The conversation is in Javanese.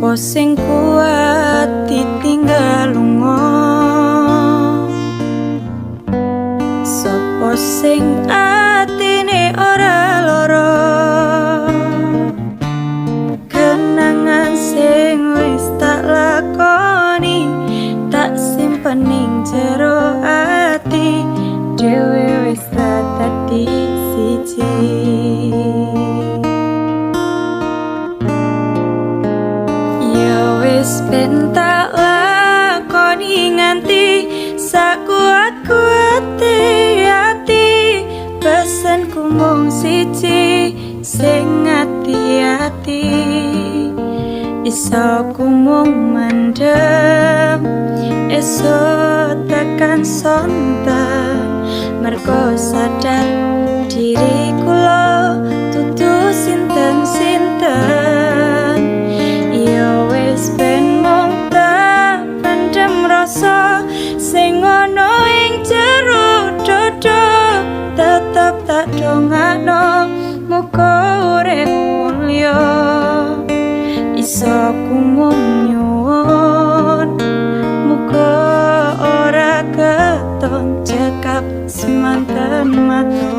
Sopo sing kuat ditinggal lunga, sopo sing atine ora lara, kenangan sing wis tak lakoni tak simpen ning jero ati, dhewe wis dadi siji. Wis ben tak lakoni nganti sakuat-kuate ati, pesenku mung siji sing ati-ati, iso ku mung mendem esuk tekan sonten, mergo sadar diri kula dudu sinten-sinten. Ben mung tak pendem rasa sing ana ing jero dada, tetep tak dongakno muga urip mulya, iso ku mung nyuwun muga ora keton cekap semanten mata.